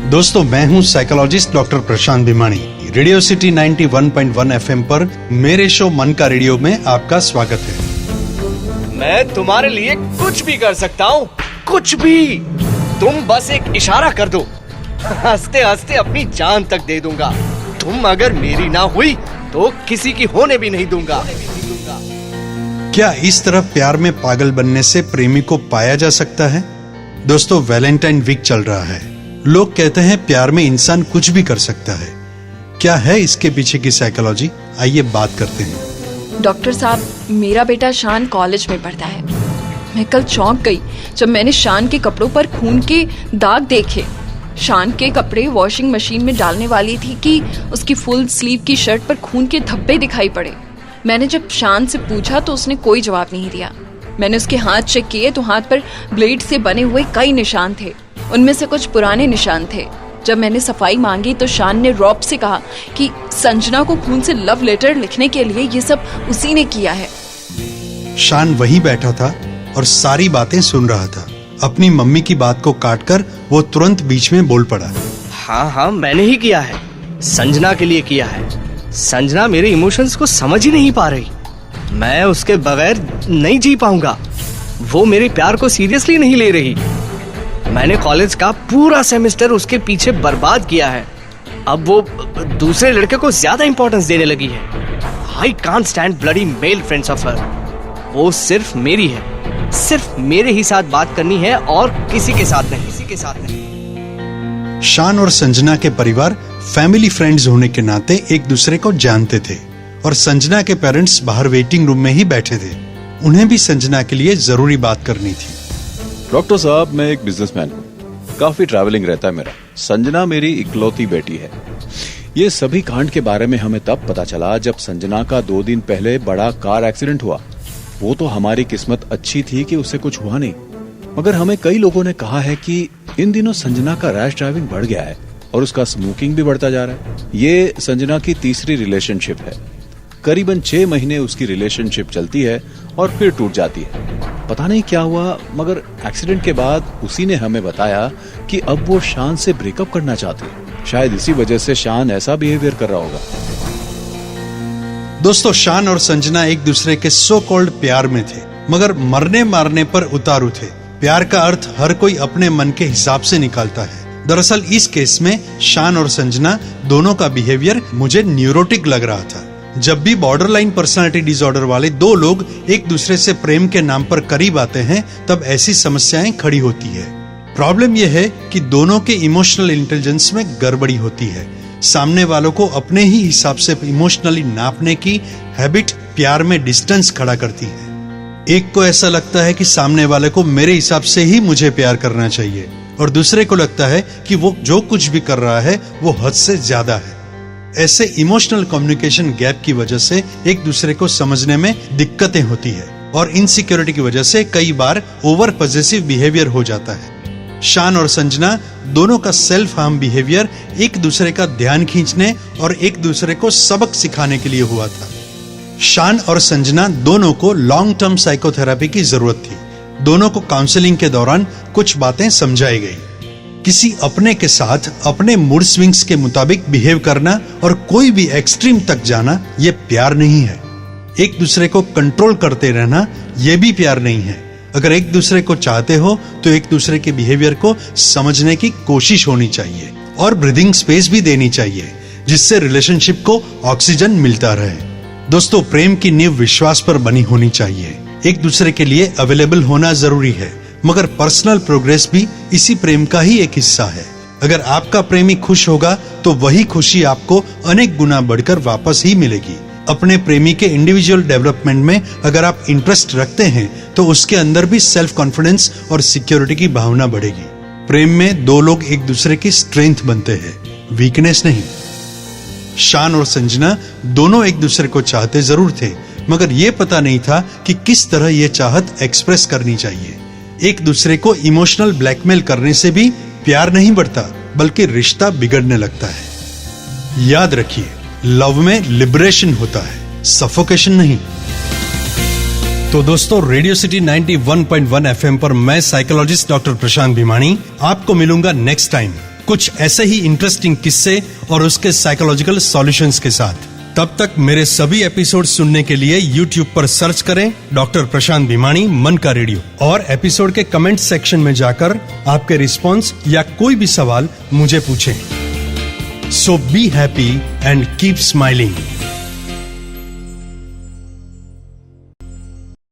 दोस्तों, मैं हूं साइकोलॉजिस्ट डॉक्टर प्रशांत भिमानी। रेडियो सिटी 91.1 एफएम पर मेरे शो मन का रेडियो में आपका स्वागत है। मैं तुम्हारे लिए कुछ भी कर सकता हूँ, कुछ भी। तुम बस एक इशारा कर दो, हंसते हंसते अपनी जान तक दे दूंगा। तुम अगर मेरी ना हुई तो किसी की होने भी नहीं दूंगा। क्या इस तरह प्यार में पागल बनने से प्रेमी को पाया जा सकता है? दोस्तों, वैलेंटाइन वीक चल रहा है। लोग कहते हैं प्यार में इंसान कुछ भी कर सकता है। क्या है इसके पीछे की साइकोलॉजी? आइए बात करते हैं। डॉक्टर साहब, मेरा बेटा शान कॉलेज में पढ़ता है। मैं कल चौंक गई जब मैंने शान के कपड़ों पर खून के दाग देखे। शान के कपड़े वॉशिंग मशीन में डालने वाली थी कि उसकी फुल स्लीव की शर्ट पर खून के धब्बे दिखाई पड़े। मैंने जब शान से पूछा तो उसने कोई जवाब नहीं दिया। मैंने उसके हाथ चेक किए तो हाथ पर ब्लेड से बने हुए कई निशान थे। उनमें से कुछ पुराने निशान थे। जब मैंने सफाई मांगी तो शान ने रौब से कहा कि संजना को खून से लव लेटर लिखने के लिए ये सब उसी ने किया है। शान वहीं बैठा था और सारी बातें सुन रहा था। अपनी मम्मी की बात को काटकर वो तुरंत बीच में बोल पड़ा। हाँ, मैंने ही किया है। संजना के लिए किया है। संजना मेरे इमोशंस को समझ ही नहीं पा रही। मैं उसके बगैर नहीं जी पाऊंगा। वो मेरे प्यार को सीरियसली नहीं ले रही। मैंने कॉलेज का पूरा सेमेस्टर उसके पीछे बर्बाद किया है। अब वो दूसरे लड़के को ज्यादा इंपॉर्टेंस देने लगी है। I can't stand bloody male friends of her। वो सिर्फ मेरी है, सिर्फ मेरे ही साथ बात करनी है और किसी के साथ नहीं। शान और संजना के परिवार फैमिली फ्रेंड्स होने के नाते एक दूसरे को जानते थे और संजना के पेरेंट्स बाहर वेटिंग रूम में ही बैठे थे। उन्हें भी संजना के लिए जरूरी बात करनी थी। डॉक्टर साहब, मैं एक बिजनेसमैन हूँ, काफी ट्रैवलिंग रहता है मेरा। संजना मेरी इकलौती बेटी है। ये सभी कांड के बारे में हमें तब पता चला जब संजना का 2 दिन पहले बड़ा कार एक्सीडेंट हुआ। वो तो हमारी किस्मत अच्छी थी कि उससे कुछ हुआ नहीं, मगर हमें कई लोगों ने कहा है कि इन दिनों संजना का रैश ड्राइविंग बढ़ गया है और उसका स्मोकिंग भी बढ़ता जा रहा है। ये संजना की तीसरी रिलेशनशिप है। करीबन 6 महीने उसकी रिलेशनशिप चलती है और फिर टूट जाती है। पता नहीं क्या हुआ, मगर एक्सीडेंट के बाद उसी ने हमें बताया कि अब वो शान से ब्रेकअप करना चाहते हैं। शायद इसी वजह से शान ऐसा बिहेवियर कर रहा होगा। दोस्तों, शान और संजना एक दूसरे के सो कॉल्ड प्यार में थे, मगर मरने मारने पर उतारू थे। प्यार का अर्थ हर कोई अपने मन के हिसाब से निकालता है। दरअसल इस केस में शान और संजना दोनों का बिहेवियर मुझे न्यूरोटिक लग रहा था। जब भी बॉर्डरलाइन पर्सनालिटी डिसऑर्डर वाले 2 लोग एक दूसरे से प्रेम के नाम पर करीब आते हैं, तब ऐसी समस्याएं खड़ी होती है। प्रॉब्लम यह है कि दोनों के इमोशनल इंटेलिजेंस में गड़बड़ी होती है। सामने वालों को अपने ही हिसाब से इमोशनली नापने की हैबिट प्यार में डिस्टेंस खड़ा करती है। एक को ऐसा लगता है कि सामने वाले को मेरे हिसाब से ही मुझे प्यार करना चाहिए, और दूसरे को लगता है कि वो जो कुछ भी कर रहा है वो हद से ज्यादा है। ऐसे इमोशनल कम्युनिकेशन गैप की वजह से एक दूसरे को समझने में दिक्कतें होती है और इनसिक्योरिटी की वजह से कई बार ओवर पॉसेसिव बिहेवियर हो जाता है। शान और संजना दोनों का सेल्फ हार्म बिहेवियर एक दूसरे का ध्यान खींचने और एक दूसरे को सबक सिखाने के लिए हुआ था। शान और संजना दोनों को लॉन्ग टर्म साइकोथेरेपी की जरूरत थी। दोनों को काउंसलिंग के दौरान कुछ बातें समझाई गई। किसी अपने के साथ अपने मूड स्विंग्स के मुताबिक बिहेव करना और कोई भी एक्सट्रीम तक जाना ये प्यार नहीं है। एक दूसरे को कंट्रोल करते रहना ये भी प्यार नहीं है। अगर एक दूसरे को चाहते हो तो एक दूसरे के बिहेवियर को समझने की कोशिश होनी चाहिए और ब्रीदिंग स्पेस भी देनी चाहिए, जिससे रिलेशनशिप को ऑक्सीजन मिलता रहे। दोस्तों, प्रेम की नींव विश्वास पर बनी होनी चाहिए। एक दूसरे के लिए अवेलेबल होना जरूरी है, मगर पर्सनल प्रोग्रेस भी इसी प्रेम का ही एक हिस्सा है। अगर आपका प्रेमी खुश होगा तो वही खुशी आपको अनेक गुना बढ़कर वापस ही मिलेगी। अपने प्रेमी के इंडिविजुअल डेवलपमेंट में अगर आप इंटरेस्ट रखते हैं तो उसके अंदर भी सेल्फ कॉन्फिडेंस और सिक्योरिटी की भावना बढ़ेगी। प्रेम में 2 लोग एक दूसरे की स्ट्रेंथ बनते हैं, वीकनेस नहीं। शान और संजना दोनों एक दूसरे को चाहते जरूर थे, मगर ये पता नहीं था कि किस तरह ये चाहत एक्सप्रेस करनी चाहिए। एक दूसरे को इमोशनल ब्लैकमेल करने से भी प्यार नहीं बढ़ता, बल्कि रिश्ता बिगड़ने लगता है। याद रखिए, लव में लिबरेशन होता है, सफोकेशन नहीं। तो दोस्तों, रेडियो सिटी 91.1 एफएम पर मैं साइकोलॉजिस्ट डॉक्टर प्रशांत भिमानी आपको मिलूंगा नेक्स्ट टाइम। कुछ ऐसे ही इंटरेस्टिंग किस्से और उसके साइकोलॉजिकल सॉल्यूशंस के साथ। तब तक मेरे सभी एपिसोड सुनने के लिए YouTube पर सर्च करें डॉक्टर प्रशांत भिमानी मन का रेडियो, और एपिसोड के कमेंट सेक्शन में जाकर आपके रिस्पॉन्स या कोई भी सवाल मुझे पूछें। So be happy and keep smiling.